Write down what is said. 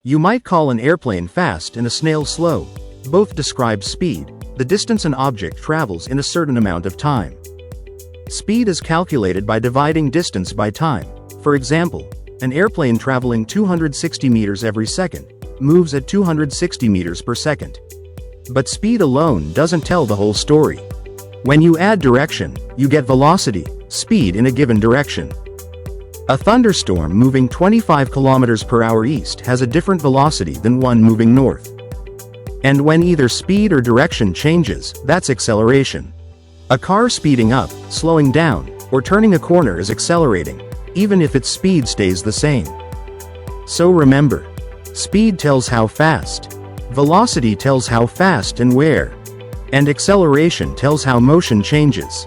You might call an airplane fast and a snail slow. Both describe speed, the distance an object travels in a certain amount of time. Speed is calculated by dividing distance by time. For example, an airplane traveling 260 meters every second moves at 260 meters per second. But speed alone doesn't tell the whole story. When you add direction, you get velocity, speed in a given direction. A thunderstorm moving 25 kilometers per hour east has a different velocity than one moving north. And when either speed or direction changes, that's acceleration. A car speeding up, slowing down, or turning a corner is accelerating, even if its speed stays the same. So remember, speed tells how fast, velocity tells how fast and where, and acceleration tells how motion changes.